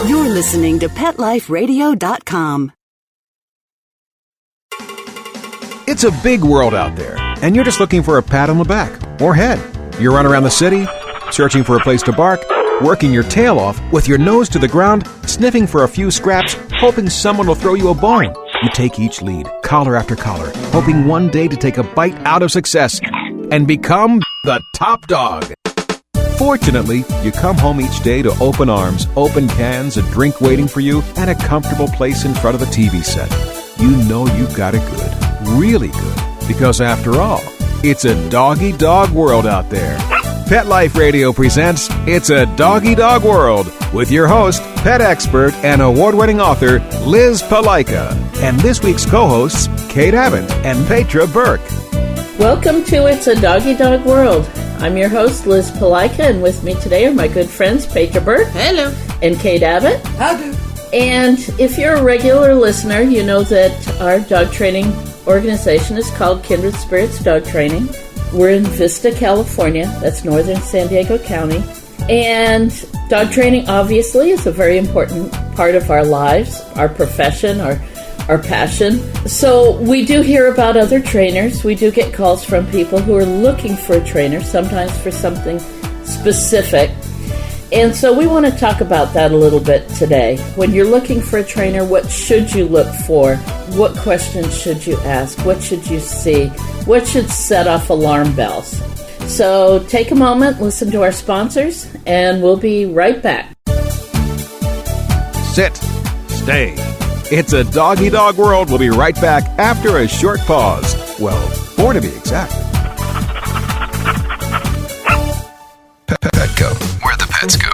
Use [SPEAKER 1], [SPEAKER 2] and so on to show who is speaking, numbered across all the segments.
[SPEAKER 1] You're listening to PetLifeRadio.com.
[SPEAKER 2] It's a big world out there, and you're just looking for a pat on the back or head. You run around the city, searching for a place to bark, working your tail off with your nose to the ground, sniffing for a few scraps, hoping someone will throw you a bone. You take each lead, collar after collar, hoping one day to take a bite out of success and become the top dog. Fortunately, you come home each day to open arms, open cans, a drink waiting for you, and a comfortable place in front of the TV set. You know you've got it good, really good, because after all, it's a doggy dog world out there. Pet Life Radio presents It's a Doggy Dog World with your host, pet expert, and award-winning author Liz Palaika, and this week's co-hosts Kate Abbott and Petra Burke.
[SPEAKER 3] Welcome to It's a Doggy Dog World. I'm your host, Liz Palaika, and with me today are my good friends, Petra Burke.
[SPEAKER 4] Hello.
[SPEAKER 3] And Kate Abbott.
[SPEAKER 4] Howdy.
[SPEAKER 3] And if you're a regular listener, you know that our dog training organization is called Kindred Spirits Dog Training. We're in Vista, California. That's northern San Diego County. And dog training, obviously, is a very important part of our lives, our profession, our passion. So we do hear about other trainers. We do get calls from people who are looking for a trainer, sometimes for something specific. And so we want to talk about that a little bit today. When you're looking for a trainer, what should you look for? What questions should you ask? What should you see? What should set off alarm bells? So take a moment, listen to our sponsors, and we'll be right back.
[SPEAKER 2] Sit. Stay. It's a Doggy Dog World. We'll be right back after a short pause. Well, 4 to be exact.
[SPEAKER 5] Petco, where the pets go.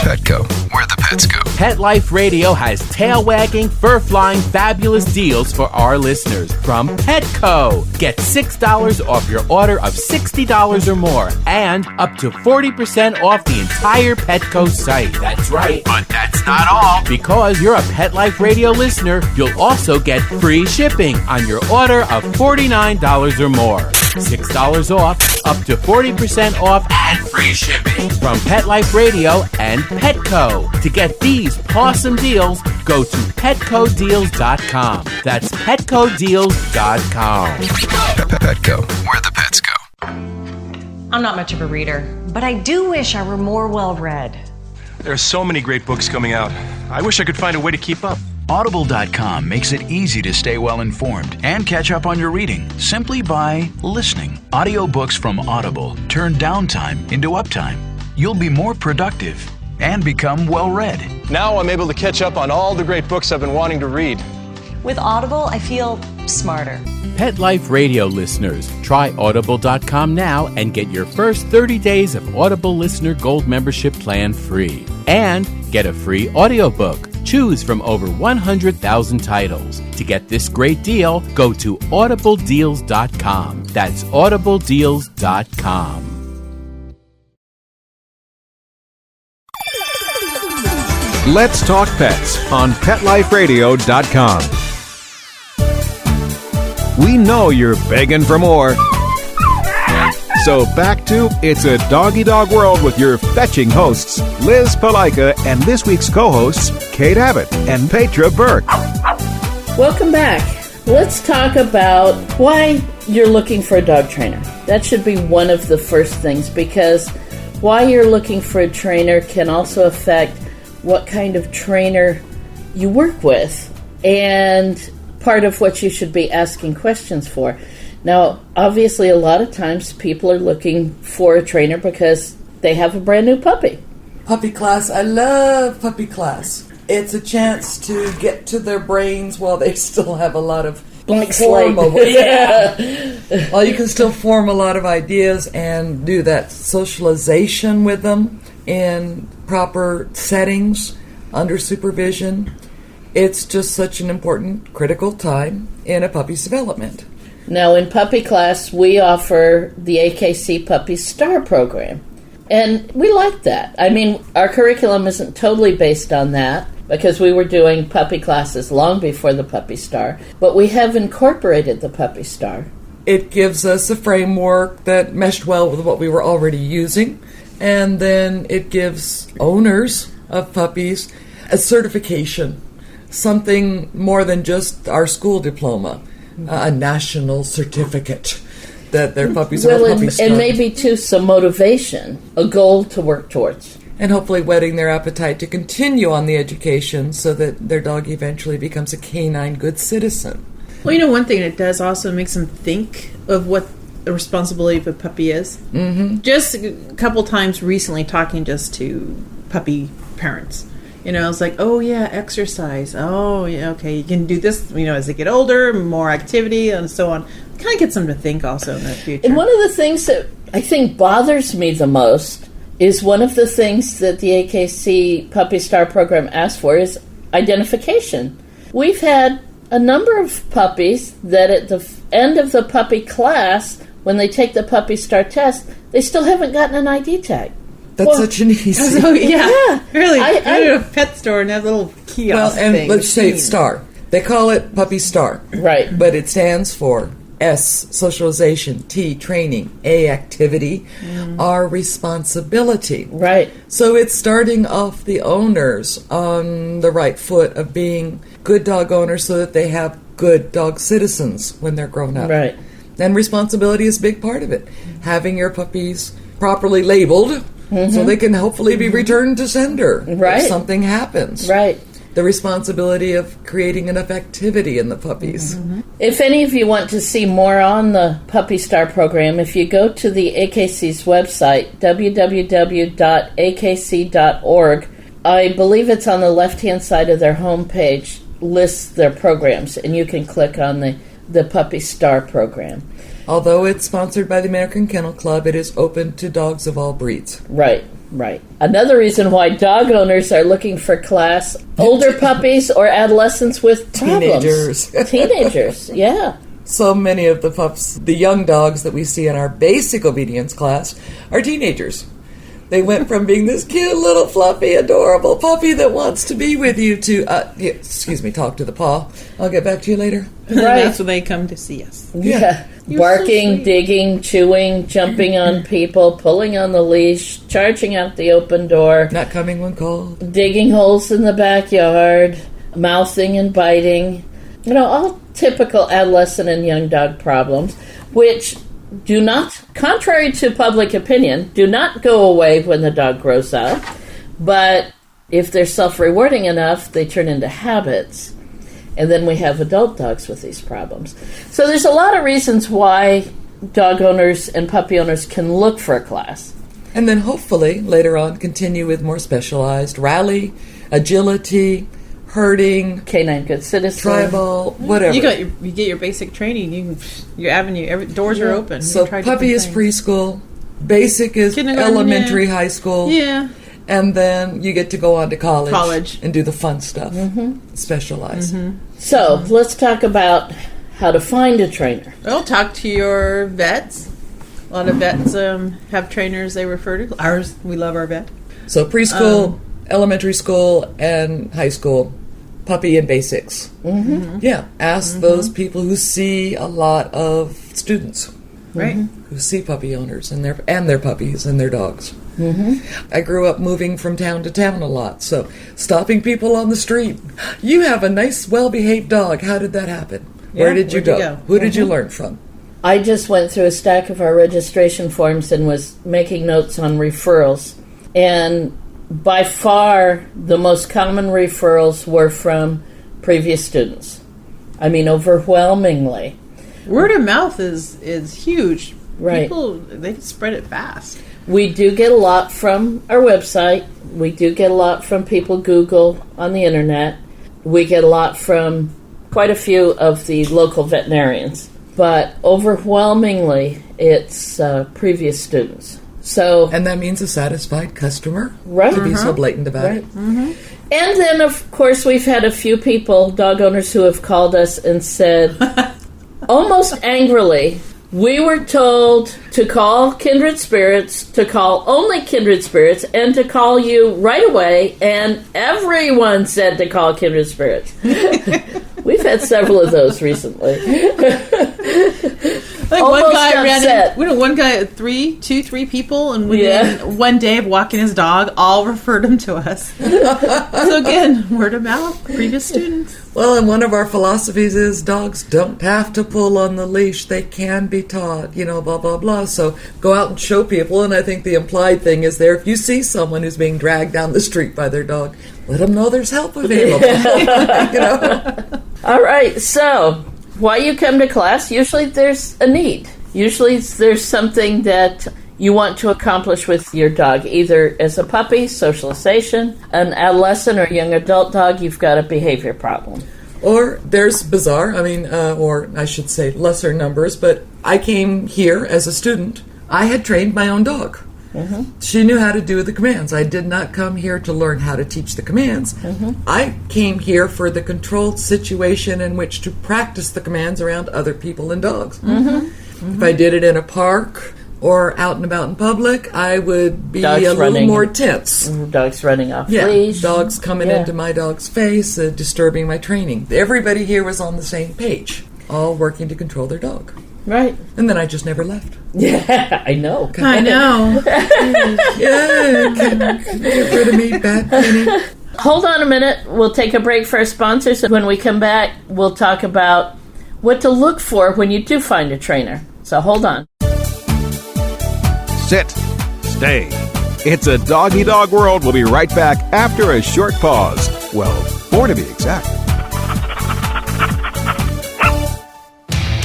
[SPEAKER 5] Petco, where the pets go.
[SPEAKER 6] Pet Life Radio has tail-wagging, fur-flying, fabulous deals for our listeners from Petco. Get $6 off your order of $60 or more and up to 40% off the entire Petco site. That's right. But that's not all. Because you're a Pet Life Radio listener, you'll also get free shipping on your order of $49 or more. $6 off, up to 40% off, and free shipping from Pet Life Radio and Petco. To get these awesome deals, go to petcodeals.com. That's petcodeals.com.
[SPEAKER 5] Petco, where the pets go.
[SPEAKER 7] I'm not much of a reader, but I do wish I were more well-read.
[SPEAKER 8] There are so many great books coming out. I wish I could find a way to keep up.
[SPEAKER 9] Audible.com makes it easy to stay well-informed and catch up on your reading simply by listening. Audiobooks from Audible turn downtime into uptime. You'll be more productive and become well-read.
[SPEAKER 8] Now I'm able to catch up on all the great books I've been wanting to read.
[SPEAKER 7] With Audible, I feel smarter.
[SPEAKER 6] Pet Life Radio listeners, try Audible.com now and get your first 30 days of Audible Listener Gold membership plan free. And get a free audiobook. Choose from over 100,000 titles. To get this great deal, go to audibledeals.com. That's audibledeals.com.
[SPEAKER 2] Let's talk pets on PetLifeRadio.com. We know you're begging for more. So back to It's a Doggy Dog World with your fetching hosts, Liz Palaika, and this week's co-hosts, Kate Abbott and Petra Burke.
[SPEAKER 3] Welcome back. Let's talk about why you're looking for a dog trainer. That should be one of the first things, because why you're looking for a trainer can also affect what kind of trainer you work with and part of what you should be asking questions for. Now, obviously, a lot of times people are looking for a trainer because they have a brand new puppy.
[SPEAKER 4] Puppy class. I love puppy class. It's a chance to get to their brains while they still have a lot of
[SPEAKER 3] blank slate.
[SPEAKER 4] While you can still form a lot of ideas and do that socialization with them in proper settings, under supervision. It's just such an important, critical time in a puppy's development.
[SPEAKER 3] Now, in puppy class, we offer the AKC Puppy Star program, and we like that. I mean, our curriculum isn't totally based on that, because we were doing puppy classes long before the Puppy Star, but we have incorporated the Puppy Star.
[SPEAKER 4] It gives us a framework that meshed well with what we were already using, and then it gives owners of puppies a certification, something more than just our school diploma, a national certificate that their puppies are a puppy star.
[SPEAKER 3] And maybe, too, some motivation, a goal to work towards.
[SPEAKER 4] And hopefully whetting their appetite to continue on the education so that their dog eventually becomes a canine good citizen.
[SPEAKER 10] Well, one thing it does also makes them think of what the responsibility of a puppy is. Mm-hmm. Just a couple times recently talking just to puppy parents. I was like, oh, yeah, exercise. Oh, yeah, okay, you can do this, as they get older, more activity, and so on. Kind of gets them to think also in the future.
[SPEAKER 3] And one of the things that I think bothers me the most is one of the things that the AKC Puppy Star program asks for is identification. We've had a number of puppies that at the end of the puppy class, when they take the Puppy Star test, they still haven't gotten an ID tag.
[SPEAKER 4] That's such an easy...
[SPEAKER 10] So, yeah. Really, I go to a pet store and have a little kiosk thing.
[SPEAKER 4] Let's say it's STAR. They call it Puppy Star.
[SPEAKER 3] Right.
[SPEAKER 4] But it stands for S, socialization, T, training, A, activity, R, responsibility.
[SPEAKER 3] Right.
[SPEAKER 4] So it's starting off the owners on the right foot of being good dog owners so that they have good dog citizens when they're grown up.
[SPEAKER 3] Right.
[SPEAKER 4] And responsibility is a big part of it. Having your puppies properly labeled so they can hopefully be returned to sender if something happens.
[SPEAKER 3] Right.
[SPEAKER 4] The responsibility of creating enough activity in the puppies.
[SPEAKER 3] Mm-hmm. If any of you want to see more on the Puppy Star program, if you go to the AKC's website, www.akc.org, I believe it's on the left-hand side of their homepage, lists their programs, and you can click on the Puppy Star program.
[SPEAKER 4] Although it's sponsored by the American Kennel Club, it is open to dogs of all breeds.
[SPEAKER 3] Right. Another reason why dog owners are looking for class, older puppies or adolescents with problems. Teenagers, yeah.
[SPEAKER 4] So many of the pups, the young dogs that we see in our basic obedience class, are teenagers. They went from being this cute little fluffy, adorable puppy that wants to be with you to, talk to the paw. I'll get back to you later.
[SPEAKER 10] Right. That's when they come to see us.
[SPEAKER 3] Yeah. Barking, so digging, chewing, jumping on people, pulling on the leash, charging out the open door.
[SPEAKER 4] Not coming when called. Digging
[SPEAKER 3] holes in the backyard, mouthing and biting. All typical adolescent and young dog problems, which do not, contrary to public opinion, do not go away when the dog grows up. But if they're self-rewarding enough, they turn into habits. And then we have adult dogs with these problems. So there's a lot of reasons why dog owners and puppy owners can look for a class.
[SPEAKER 4] And then hopefully later on continue with more specialized rally, agility, herding,
[SPEAKER 3] canine good citizen,
[SPEAKER 4] tribal, whatever.
[SPEAKER 10] You get your basic training. Your avenue, doors are open.
[SPEAKER 4] So puppy is preschool, basic is elementary, high school.
[SPEAKER 10] Yeah.
[SPEAKER 4] And then you get to go on to college and do the fun stuff, specialize.
[SPEAKER 3] Mm-hmm. So let's talk about how to find a trainer.
[SPEAKER 10] Well, talk to your vets. A lot of vets have trainers they refer to. Ours, we love our vet.
[SPEAKER 4] So preschool, elementary school, and high school, puppy and basics. Mm-hmm. Yeah, ask those people who see a lot of students,
[SPEAKER 10] right?
[SPEAKER 4] Who see puppy owners and their puppies and their dogs. Mm-hmm. I grew up moving from town to town a lot, so stopping people on the street. You have a nice, well-behaved dog. How did that happen?
[SPEAKER 10] Yeah,
[SPEAKER 4] where did you go? Who did you learn from?
[SPEAKER 3] I just went through a stack of our registration forms and was making notes on referrals. And by far, the most common referrals were from previous students. I mean, overwhelmingly.
[SPEAKER 10] Word of mouth is huge.
[SPEAKER 3] Right.
[SPEAKER 10] People, they can spread it fast.
[SPEAKER 3] We do get a lot from our website. We do get a lot from people Google on the internet. We get a lot from quite a few of the local veterinarians. But overwhelmingly, it's previous students.
[SPEAKER 4] And that means a satisfied customer,
[SPEAKER 3] right?
[SPEAKER 4] To be so blatant about it.
[SPEAKER 3] Mm-hmm. And then, of course, we've had a few people, dog owners, who have called us and said, almost angrily, we were told to call Kindred Spirits, to call only Kindred Spirits, and to call you right away, and everyone said to call Kindred Spirits. We've had several of those recently.
[SPEAKER 10] Like
[SPEAKER 3] Almost
[SPEAKER 10] one guy
[SPEAKER 3] upset.
[SPEAKER 10] one guy, three people, and within one day of walking his dog, all referred him to us. So again, word of mouth, previous students.
[SPEAKER 4] Well, and one of our philosophies is dogs don't have to pull on the leash. They can be taught, blah, blah, blah. So go out and show people, and I think the implied thing is there, if you see someone who's being dragged down the street by their dog, let them know there's help available.
[SPEAKER 3] All right, so why you come to class, usually there's a need. Usually there's something that you want to accomplish with your dog, either as a puppy, socialization, an adolescent or young adult dog, you've got a behavior problem.
[SPEAKER 4] Or there's bizarre, or I should say lesser numbers, but I came here as a student. I had trained my own dog. Mm-hmm. She knew how to do the commands. I did not come here to learn how to teach the commands. Mm-hmm. I came here for the controlled situation in which to practice the commands around other people and dogs. Mm-hmm. Mm-hmm. If I did it in a park or out and about in public, I would be a little more tense.
[SPEAKER 3] Dogs running off leash.
[SPEAKER 4] Dogs coming into my dog's face, disturbing my training. Everybody here was on the same page, all working to control their dog.
[SPEAKER 3] Right.
[SPEAKER 4] And then I just never left.
[SPEAKER 3] Yeah, I know.
[SPEAKER 10] I know.
[SPEAKER 4] Get rid of me, bad Penny.
[SPEAKER 3] Hold on a minute. We'll take a break for our sponsors. When we come back, we'll talk about what to look for when you do find a trainer. So hold on.
[SPEAKER 2] Sit. Stay. It's a doggy dog world. We'll be right back after a short pause. Well, 4 to be exact.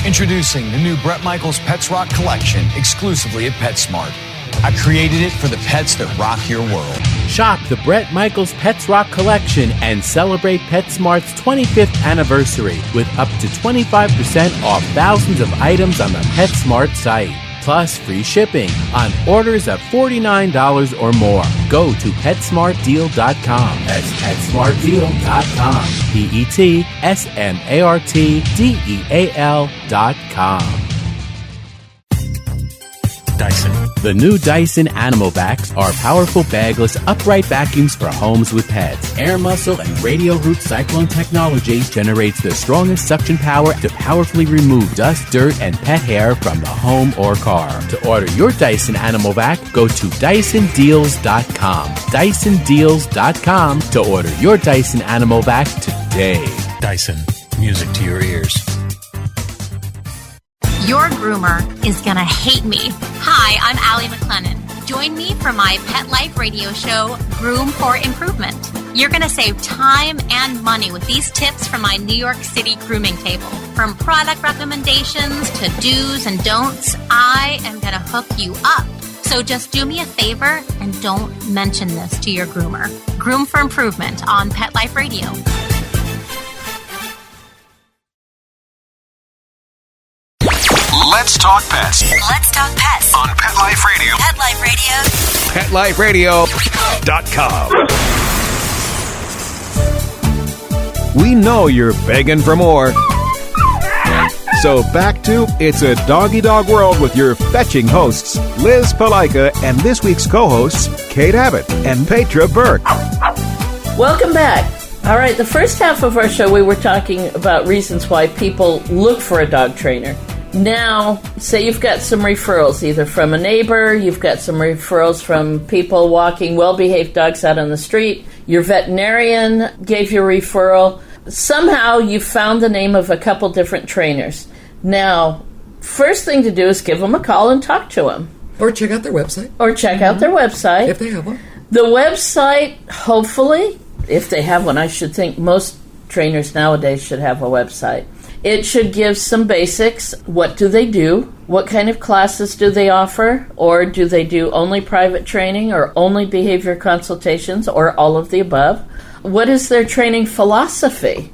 [SPEAKER 9] Introducing the new Bret Michaels Pets Rock collection exclusively at PetSmart. I created it for the pets that rock your world.
[SPEAKER 6] Shop the Bret Michaels Pets Rock collection and celebrate PetSmart's 25th anniversary with up to 25% off thousands of items on the PetSmart site. Plus free shipping on orders of $49 or more. Go to PetSmartDeal.com. That's PetSmartDeal.com. PetSmartDeal.com.
[SPEAKER 11] Dyson.
[SPEAKER 6] The new Dyson Animal Vacs are powerful bagless upright vacuums for homes with pets. Air muscle and radio root cyclone technology generates the strongest suction power to powerfully remove dust, dirt, and pet hair from the home or car. To order your Dyson Animal Vac, go to DysonDeals.com. DysonDeals.com to order your Dyson Animal Vac today.
[SPEAKER 11] Dyson. Music to your ears.
[SPEAKER 12] Your groomer is gonna hate me. Hi, I'm Allie McLennan. Join me for my Pet Life radio show, Groom for Improvement. You're gonna save time and money with these tips from my New York City grooming table. From product recommendations to do's and don'ts, I am gonna hook you up. So just do me a favor and don't mention this to your groomer. Groom for Improvement on Pet Life Radio.
[SPEAKER 5] Let's talk pets.
[SPEAKER 12] Let's talk pets
[SPEAKER 5] On Pet Life Radio.
[SPEAKER 12] Pet Life Radio.
[SPEAKER 2] PetLifeRadio.com. We know you're begging for more. So back to It's a Doggy Dog World with your fetching hosts, Liz Palaika, and this week's co-hosts, Kate Abbott and Petra Burke.
[SPEAKER 3] Welcome back. All right, the first half of our show, we were talking about reasons why people look for a dog trainer. Now, say you've got some referrals, either from a neighbor, you've got some referrals from people walking well-behaved dogs out on the street, your veterinarian gave you a referral. Somehow you found the name of a couple different trainers. Now, first thing to do is give them a call and talk to them.
[SPEAKER 4] Or check out their website.
[SPEAKER 3] Out their website.
[SPEAKER 4] If they have one.
[SPEAKER 3] The website, hopefully, if they have one, I should think most trainers nowadays should have a website. It should give some basics. What do they do? What kind of classes do they offer? Or do they do only private training or only behavior consultations or all of the above? What is their training philosophy?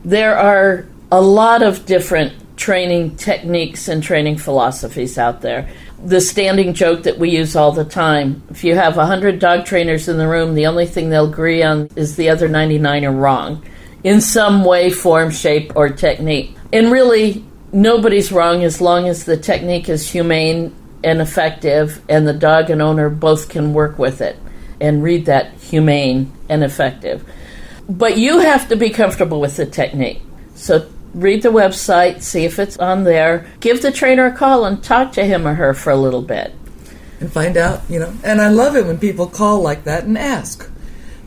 [SPEAKER 3] There are a lot of different training techniques and training philosophies out there. The standing joke that we use all the time, if you have 100 dog trainers in the room, the only thing they'll agree on is the other 99 are wrong in some way, form, shape, or technique. And really, nobody's wrong as long as the technique is humane and effective and the dog and owner both can work with it and read that humane and effective. But you have to be comfortable with the technique. So read the website, see if it's on there. Give the trainer a call and talk to him or her for a little bit.
[SPEAKER 4] And find out, and I love it when people call like that and ask.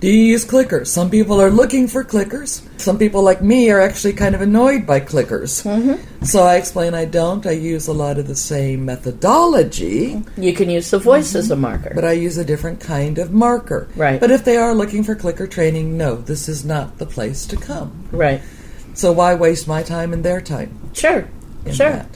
[SPEAKER 4] Do you use clickers? Some people are looking for clickers. Some people like me are actually kind of annoyed by clickers. Mm-hmm. So I explain I don't. I use a lot of the same methodology.
[SPEAKER 3] You can use the voice as a marker.
[SPEAKER 4] But I use a different kind of marker.
[SPEAKER 3] Right.
[SPEAKER 4] But if they are looking for clicker training, no, this is not the place to come.
[SPEAKER 3] Right.
[SPEAKER 4] So why waste my time and their time?
[SPEAKER 3] Sure.
[SPEAKER 4] That?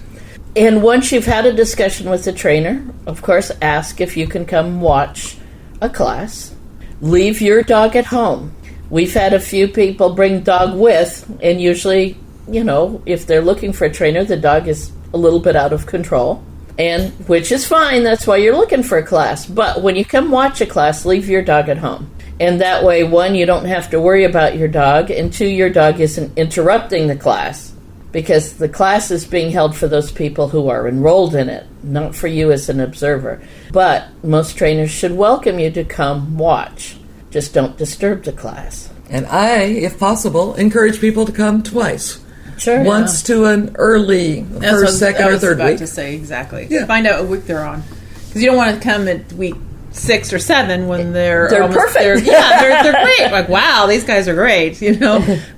[SPEAKER 3] And once you've had a discussion with the trainer, of course, ask if you can come watch a class. Leave your dog at home. We've had a few people bring dog with, and usually, if they're looking for a trainer, the dog is a little bit out of control, and which is fine. That's why you're looking for a class. But when you come watch a class, leave your dog at home. And that way, one, you don't have to worry about your dog, and two, your dog isn't interrupting the class, because the class is being held for those people who are enrolled in it, not for you as an observer. But most trainers should welcome you to come watch. Just don't disturb the class.
[SPEAKER 4] And I, if possible, encourage people to come twice.
[SPEAKER 3] Sure.
[SPEAKER 4] Once to an early first, second, or third week.
[SPEAKER 10] I was about to say, exactly.
[SPEAKER 4] Yeah.
[SPEAKER 10] Find out what week they're on. Because you don't want to come at week 6 or 7 when they're
[SPEAKER 3] perfect.
[SPEAKER 10] They're great. Like, wow, these guys are great.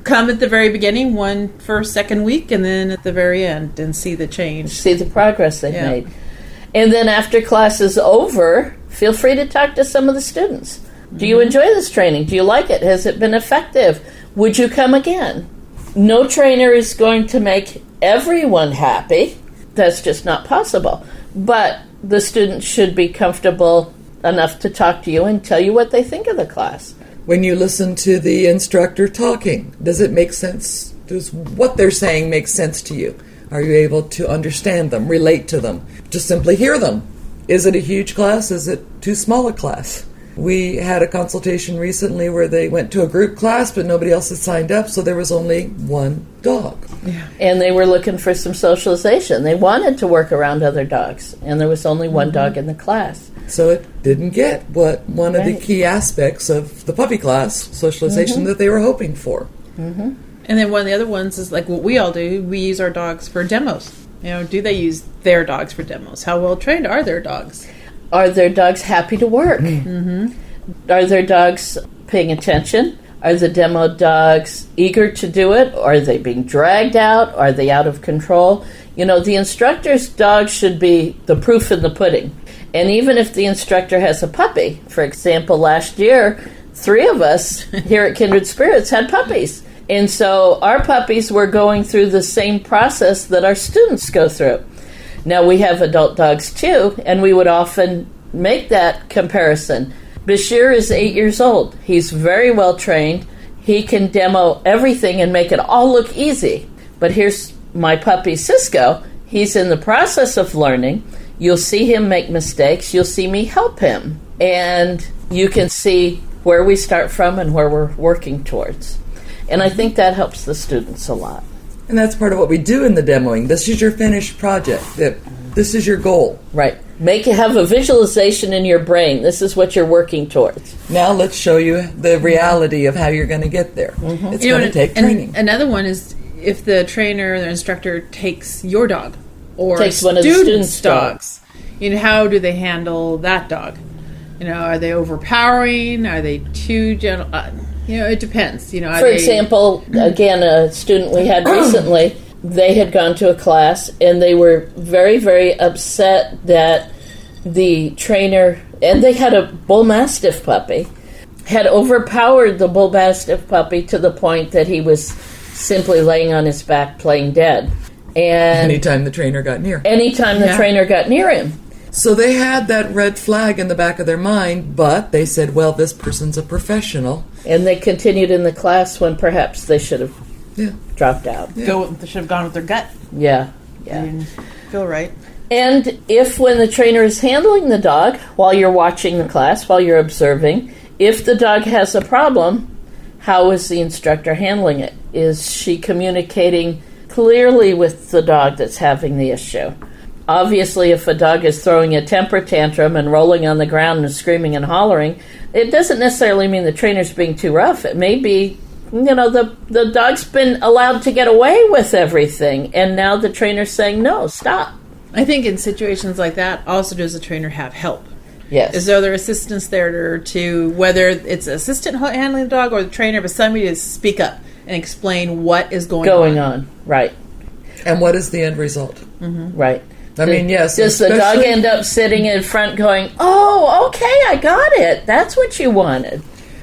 [SPEAKER 10] Come at the very beginning, first, second week, and then at the very end, and see the change.
[SPEAKER 3] See the progress they've made. And then after class is over, feel free to talk to some of the students. Do you enjoy this training? Do you like it? Has it been effective? Would you come again? No trainer is going to make everyone happy. That's just not possible. But the students should be comfortable enough to talk to you and tell you what they think of the class.
[SPEAKER 4] When you listen to the instructor talking, does it make sense? Does what they're saying make sense to you? Are you able to understand them, relate to them? Just simply hear them. Is it a huge class? Is it too small a class? We had a consultation recently where they went to a group class, but nobody else had signed up, so there was only one dog.
[SPEAKER 3] Yeah. And they were looking for some socialization. They wanted to work around other dogs, and there was only one dog in the class.
[SPEAKER 4] So it didn't get what one of the key aspects of the puppy class, socialization, that they were hoping for.
[SPEAKER 10] Mm-hmm. And then one of the other ones is like what we all do. We use our dogs for demos. Do they use their dogs for demos? How well trained are their dogs?
[SPEAKER 3] Are their dogs happy to work? Mm-hmm. Are their dogs paying attention? Are the demo dogs eager to do it? Are they being dragged out? Are they out of control? The instructor's dog should be the proof in the pudding. And even if the instructor has a puppy, for example, last year, 3 of us here at Kindred Spirits had puppies. And so our puppies were going through the same process that our students go through. Now, we have adult dogs, too, and we would often make that comparison. Bashir is 8 years old. He's very well trained. He can demo everything and make it all look easy. But here's my puppy, Cisco. He's in the process of learning. You'll see him make mistakes. You'll see me help him. And you can see where we start from and where we're working towards. And I think that helps the students a lot.
[SPEAKER 4] And that's part of what we do in the demoing. This is your finished project. This is your goal.
[SPEAKER 3] Right. Have a visualization in your brain. This is what you're working towards.
[SPEAKER 4] Now let's show you the reality of how you're going to get there. Mm-hmm. It's going to take training.
[SPEAKER 10] And another one is if the trainer or the instructor takes your dog or
[SPEAKER 3] takes one of the students' dogs.
[SPEAKER 10] How do they handle that dog? Are they overpowering? Are they too gentle? It depends.
[SPEAKER 3] For example, again, a student we had recently, they had gone to a class and they were very, very upset that the trainer, and they had a bull mastiff puppy, had overpowered the bull mastiff puppy to the point that he was simply laying on his back playing dead. And
[SPEAKER 4] anytime the trainer got near.
[SPEAKER 3] Trainer got near him.
[SPEAKER 4] So they had that red flag in the back of their mind, but they said, well, this person's a professional.
[SPEAKER 3] And they continued in the class when perhaps they should have dropped out.
[SPEAKER 10] Yeah. They should have gone with their gut.
[SPEAKER 3] Yeah.
[SPEAKER 10] They didn't feel right.
[SPEAKER 3] And if when the trainer is handling the dog, while you're watching the class, while you're observing, if the dog has a problem, how is the instructor handling it? Is she communicating clearly with the dog that's having the issue? Obviously, if a dog is throwing a temper tantrum and rolling on the ground and screaming and hollering, it doesn't necessarily mean the trainer's being too rough. It may be the dog's been allowed to get away with everything, and now the trainer's saying, no, stop.
[SPEAKER 10] I think in situations like that, also does the trainer have help?
[SPEAKER 3] Yes.
[SPEAKER 10] Is there assistants there to, whether it's an assistant handling the dog or the trainer, but somebody to speak up and explain what is going on.
[SPEAKER 3] Right.
[SPEAKER 4] And what is the end result?
[SPEAKER 10] Mm-hmm.
[SPEAKER 3] Right.
[SPEAKER 4] I mean, yes.
[SPEAKER 3] Does the dog end up sitting in front going, oh, okay, I got it. That's what you wanted.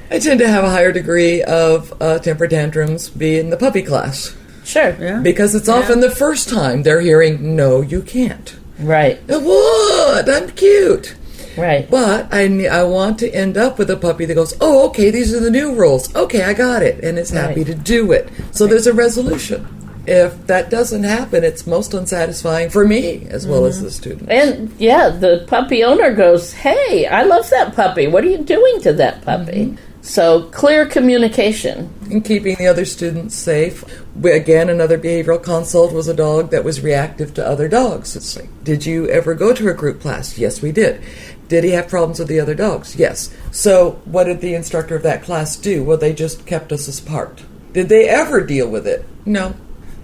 [SPEAKER 4] I tend to have a higher degree of temper tantrums be in the puppy class.
[SPEAKER 3] Sure.
[SPEAKER 10] Yeah.
[SPEAKER 4] Because it's often the first time they're hearing, no, you can't.
[SPEAKER 3] Right.
[SPEAKER 4] What? I'm cute.
[SPEAKER 3] Right.
[SPEAKER 4] But I want to end up with a puppy that goes, oh, okay, these are the new rules. Okay, I got it. And is happy to do it. So there's a resolution. If that doesn't happen, it's most unsatisfying for me as well as the student.
[SPEAKER 3] And, the puppy owner goes, hey, I love that puppy. What are you doing to that puppy? Mm-hmm. So clear communication.
[SPEAKER 4] And keeping the other students safe. Again, another behavioral consult was a dog that was reactive to other dogs. It's like, did you ever go to a group class? Yes, we did. Did he have problems with the other dogs? Yes. So what did the instructor of that class do? Well, they just kept us apart. Did they ever deal with it? No.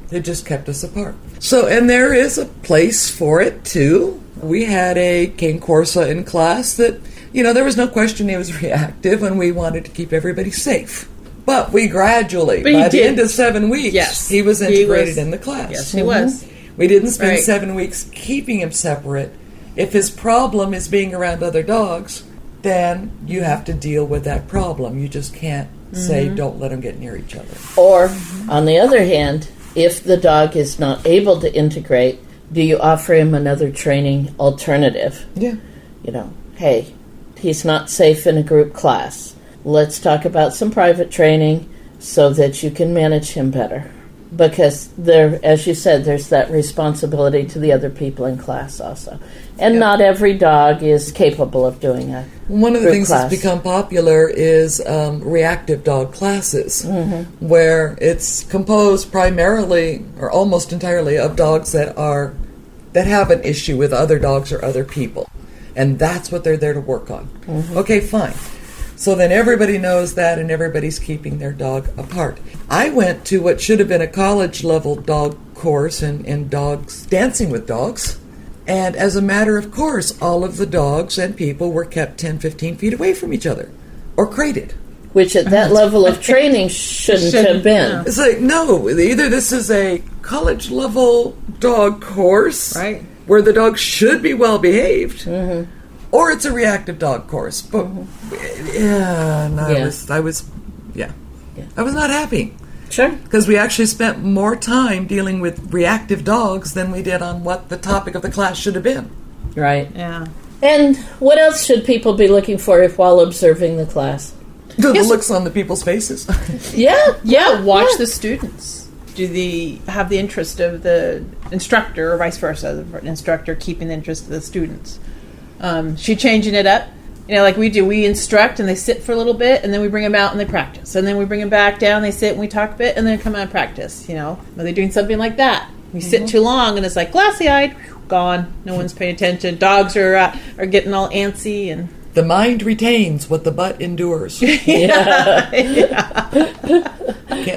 [SPEAKER 4] They just kept us apart. So, and there is a place for it, too. We had a Cane Corsa in class that, there was no question he was reactive, and we wanted to keep everybody safe. But we gradually, by the end of 7 weeks, he was integrated in the class.
[SPEAKER 10] Yes, he was.
[SPEAKER 4] We didn't spend 7 weeks keeping him separate. If his problem is being around other dogs, then you have to deal with that problem. You just can't say, don't let them get near each other.
[SPEAKER 3] Or, on the other hand, if the dog is not able to integrate, do you offer him another training alternative?
[SPEAKER 4] Yeah.
[SPEAKER 3] Hey, he's not safe in a group class. Let's talk about some private training so that you can manage him better. Because there, as you said, there's that responsibility to the other people in class also. And not every dog is capable of doing a
[SPEAKER 4] One of the things
[SPEAKER 3] class.
[SPEAKER 4] that's become popular is reactive dog classes, where it's composed primarily or almost entirely of dogs that have an issue with other dogs or other people. And that's what they're there to work on. Okay, fine. So then everybody knows that, and everybody's keeping their dog apart. I went to what should have been a college-level dog course in dogs, dancing with dogs. And as a matter of course, all of the dogs and people were kept 10, 15 feet away from each other, or crated.
[SPEAKER 3] Which at that level of training shouldn't have been.
[SPEAKER 4] It's like, no, either this is a college-level dog course, where the dog should be well-behaved, or it's a reactive dog course. But I was not happy.
[SPEAKER 3] Sure.
[SPEAKER 4] Because we actually spent more time dealing with reactive dogs than we did on what the topic of the class should have been.
[SPEAKER 3] Right.
[SPEAKER 10] Yeah.
[SPEAKER 3] And what else should people be looking for while observing the class?
[SPEAKER 4] The looks on the people's faces.
[SPEAKER 10] Watch the students. Do they have the interest of the instructor, or vice versa? The instructor keeping the interest of the students. She changing it up, like we do. We instruct and they sit for a little bit, and then we bring them out and they practice, and then we bring them back down. They sit and we talk a bit, and then come out and practice. Are they doing something like that? We sit too long, and it's like glassy-eyed, gone. No one's paying attention. Dogs are getting all antsy and.
[SPEAKER 4] The mind retains what the butt endures. Can't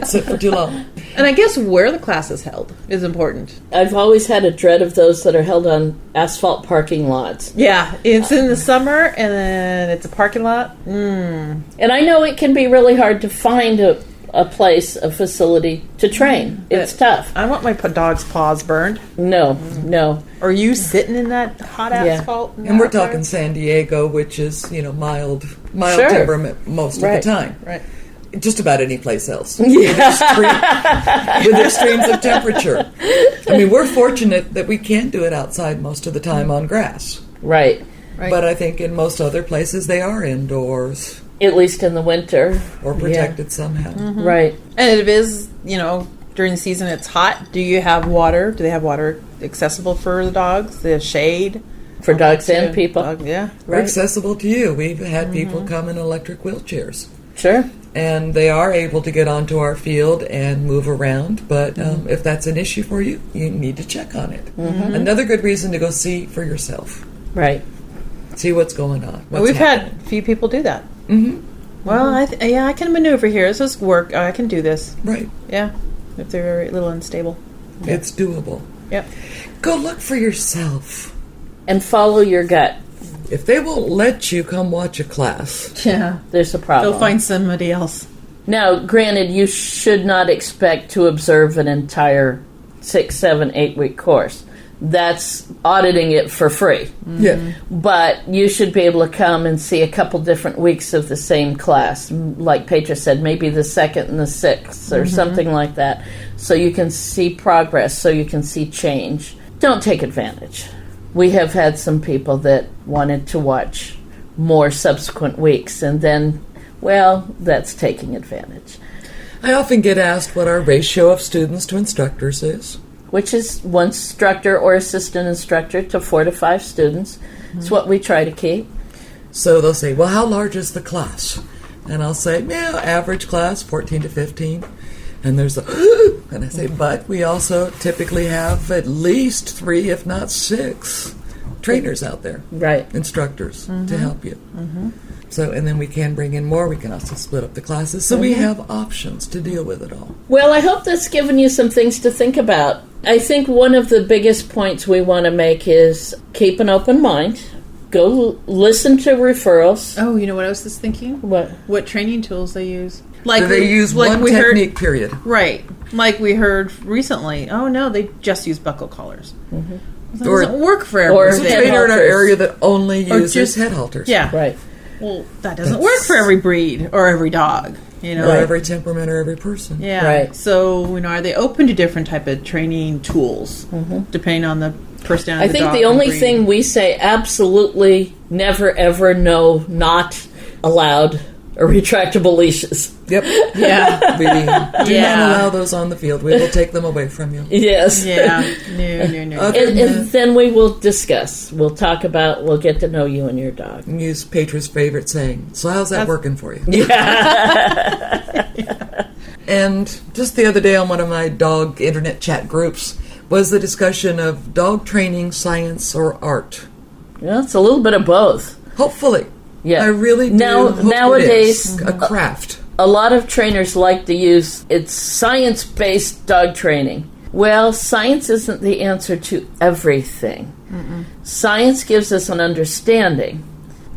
[SPEAKER 4] sit for too long.
[SPEAKER 10] And I guess where the class is held is important.
[SPEAKER 3] I've always had a dread of those that are held on asphalt parking lots.
[SPEAKER 10] Yeah, it's in the summer, and then it's a parking lot.
[SPEAKER 3] And I know it can be really hard to find a place, a facility to train. It's tough.
[SPEAKER 10] I want my dog's paws burned.
[SPEAKER 3] No.
[SPEAKER 10] Or you sitting in that hot asphalt?
[SPEAKER 4] And we're talking San Diego, which is, mild temperament most of the time.
[SPEAKER 10] Right.
[SPEAKER 4] Just about any place else. With extremes of temperature. I mean, we're fortunate that we can do it outside most of the time on grass.
[SPEAKER 3] Right.
[SPEAKER 4] But I think in most other places they are indoors.
[SPEAKER 3] At least in the winter.
[SPEAKER 4] Or protected somehow.
[SPEAKER 3] Right.
[SPEAKER 10] And it is, during the season it's hot. Do you have water? Do they have water accessible for the dogs? The shade?
[SPEAKER 3] For dogs and people.
[SPEAKER 4] We're accessible to you. We've had people come in electric wheelchairs.
[SPEAKER 3] Sure.
[SPEAKER 4] And they are able to get onto our field and move around. But if that's an issue for you, you need to check on it. Another good reason to go see for yourself.
[SPEAKER 3] Right.
[SPEAKER 4] See what's going on.
[SPEAKER 10] We've had a few people do that. Well, I can maneuver here. This is work. I can do this.
[SPEAKER 4] Right.
[SPEAKER 10] Yeah, if they're very little unstable.
[SPEAKER 4] It's doable.
[SPEAKER 10] Yep.
[SPEAKER 4] Go look for yourself.
[SPEAKER 3] And follow your gut.
[SPEAKER 4] If they won't let you come watch a class,
[SPEAKER 3] there's a problem.
[SPEAKER 10] Go find somebody else.
[SPEAKER 3] Now, granted, you should not expect to observe an entire 6, 7, 8 week course. That's auditing it for free.
[SPEAKER 4] Yeah.
[SPEAKER 3] But you should be able to come and see a couple different weeks of the same class. Like Petra said, maybe the 2nd and the 6th or something like that. So you can see progress, so you can see change. Don't take advantage. We have had some people that wanted to watch more subsequent weeks, and then, well, that's taking advantage.
[SPEAKER 4] I often get asked what our ratio of students to instructors is.
[SPEAKER 3] Which is one instructor or assistant instructor to 4 to 5 students. It's what we try to keep.
[SPEAKER 4] So they'll say, well, how large is the class? And I'll say, average class, 14 to 15. And there's and I say, but we also typically have at least 3, if not 6, trainers out there.
[SPEAKER 3] Right.
[SPEAKER 4] Instructors to help you. So, and then we can bring in more. We can also split up the classes. So we have options to deal with it all.
[SPEAKER 3] Well, I hope that's given you some things to think about. I think one of the biggest points we want to make is keep an open mind. Go listen to referrals.
[SPEAKER 10] Oh, you know what I was just thinking? What training tools they use.
[SPEAKER 4] Like they use one technique, period.
[SPEAKER 10] Right. Like we heard recently, oh no, they just use buckle collars. That
[SPEAKER 4] Or
[SPEAKER 10] doesn't work for everyone.
[SPEAKER 4] There's a trainer in our area that only uses head halters.
[SPEAKER 10] Yeah.
[SPEAKER 3] Right.
[SPEAKER 10] Well, that doesn't work for every breed or every dog. You know,
[SPEAKER 4] or every temperament or every person.
[SPEAKER 10] Yeah.
[SPEAKER 3] Right.
[SPEAKER 10] So, are they open to different type of training tools, depending on the personality of the dog?
[SPEAKER 3] I think the only thing we say absolutely never, ever, no, not allowed are retractable leashes.
[SPEAKER 4] Yep.
[SPEAKER 10] Yeah.
[SPEAKER 4] We do not allow those on the field. We will take them away from you.
[SPEAKER 3] Yes.
[SPEAKER 10] Yeah. No.
[SPEAKER 3] And then we will discuss. We'll talk about, we'll get to know you and your dog.
[SPEAKER 4] And use Petra's favorite saying. So how's that working for you?
[SPEAKER 3] Yeah.
[SPEAKER 4] And just the other day on one of my dog internet chat groups was the discussion of dog training, science, or art.
[SPEAKER 3] Yeah, it's a little bit of both.
[SPEAKER 4] Hopefully.
[SPEAKER 3] Yeah.
[SPEAKER 4] I really do.
[SPEAKER 3] Nowadays,
[SPEAKER 4] a craft.
[SPEAKER 3] A lot of trainers like to use it's science-based dog training. Well, science isn't the answer to everything. Science gives us an understanding,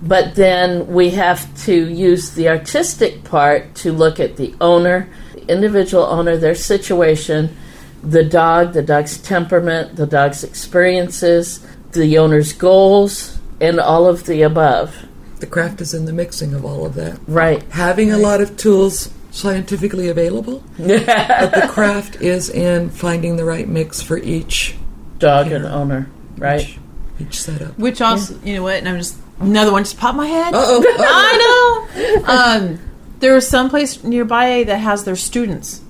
[SPEAKER 3] but then we have to use the artistic part to look at the owner, the individual owner, their situation, the dog's temperament, the dog's experiences, the owner's goals, and all of the above.
[SPEAKER 4] The craft is in the mixing of all of that.
[SPEAKER 3] Right.
[SPEAKER 4] Having a lot of tools scientifically available, but the craft is in finding the right mix for each
[SPEAKER 3] dog and owner, right?
[SPEAKER 4] Each setup.
[SPEAKER 10] Which also, you know what, and I'm just, another one just popped in my head. I know! There is some place nearby that has their students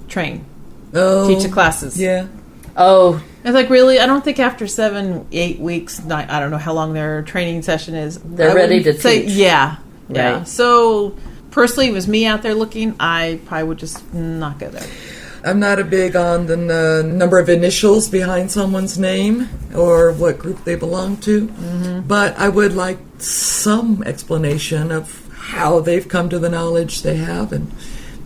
[SPEAKER 10] train. Teach the classes.
[SPEAKER 4] Yeah.
[SPEAKER 3] Oh.
[SPEAKER 10] It's like, really? I don't think after 7, 8 weeks, I don't know how long their training session is.
[SPEAKER 3] They're ready to teach.
[SPEAKER 10] Yeah.
[SPEAKER 3] Right.
[SPEAKER 10] So, personally, if it was me out there looking, I probably would just not go there.
[SPEAKER 4] I'm not a big on the number of initials behind someone's name or what group they belong to, but I would like some explanation of how they've come to the knowledge they have and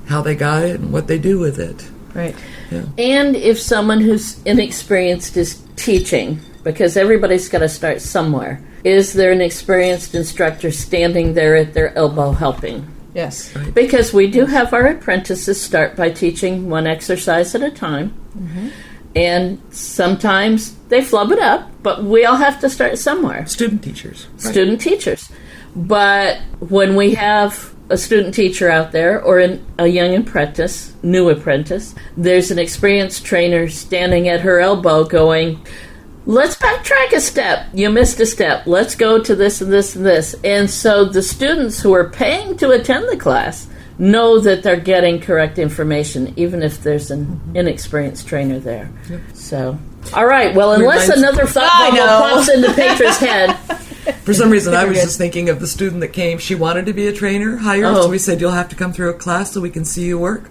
[SPEAKER 4] how they got it and what they do with it.
[SPEAKER 10] Right.
[SPEAKER 4] Yeah.
[SPEAKER 3] And if someone who's inexperienced is teaching, because everybody's got to start somewhere, is there an experienced instructor standing there at their elbow helping?
[SPEAKER 10] Yes.
[SPEAKER 4] Right.
[SPEAKER 3] Because we do have our apprentices start by teaching one exercise at a time. And sometimes they flub it up, but we all have to start somewhere.
[SPEAKER 4] Student teachers.
[SPEAKER 3] Student teachers. But when we have a student teacher out there or a young apprentice, new apprentice, there's an experienced trainer standing at her elbow going, let's backtrack a step. You missed a step. Let's go to this and this and this. And so the students who are paying to attend the class know that they're getting correct information, even if there's an inexperienced trainer there. Yep. So, all right. Well, unless another thought bubble pops into Petra's head.
[SPEAKER 4] For some reason, I was just thinking of the student that came. She wanted to be a trainer, hired, so we said, you'll have to come through a class so we can see you work.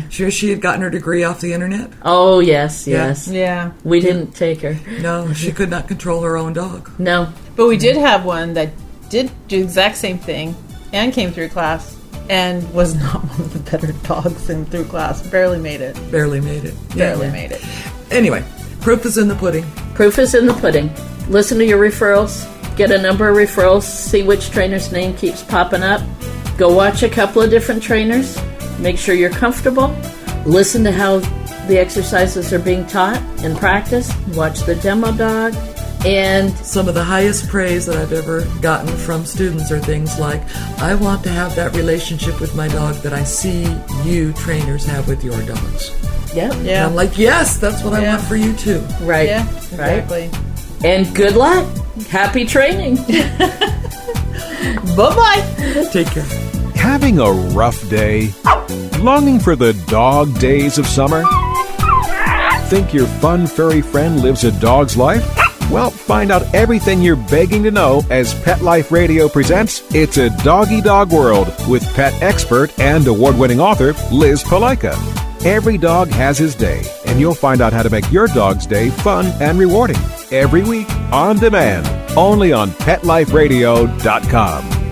[SPEAKER 4] She had gotten her degree off the internet.
[SPEAKER 3] Oh, yes.
[SPEAKER 10] Yeah.
[SPEAKER 3] We didn't take her.
[SPEAKER 4] No, she could not control her own dog.
[SPEAKER 3] No.
[SPEAKER 10] But we did have one that did do the exact same thing and came through class. and was not one of the better dogs in through class. Barely made it.
[SPEAKER 4] Barely made it.
[SPEAKER 10] Barely made it.
[SPEAKER 4] Anyway, proof is in the pudding.
[SPEAKER 3] Proof is in the pudding. Listen to your referrals. Get a number of referrals. See which trainer's name keeps popping up. Go watch a couple of different trainers. Make sure you're comfortable. Listen to how the exercises are being taught and practiced. Watch the demo dog. And
[SPEAKER 4] some of the highest praise that I've ever gotten from students are things like, I want to have that relationship with my dog that I see you trainers have with your dogs.
[SPEAKER 3] Yep.
[SPEAKER 4] And I'm like, yes, that's what I want for you too.
[SPEAKER 3] Right.
[SPEAKER 10] Yeah, exactly.
[SPEAKER 3] Right. And good luck. Happy training.
[SPEAKER 10] Bye-bye.
[SPEAKER 4] Take care.
[SPEAKER 2] Having a rough day? Longing for the dog days of summer? Think your fun furry friend lives a dog's life? Well, find out everything you're begging to know as Pet Life Radio presents It's a Doggy Dog World with pet expert and award-winning author Liz Palaika. Every dog has his day, and you'll find out how to make your dog's day fun and rewarding. Every week, on demand, only on PetLifeRadio.com.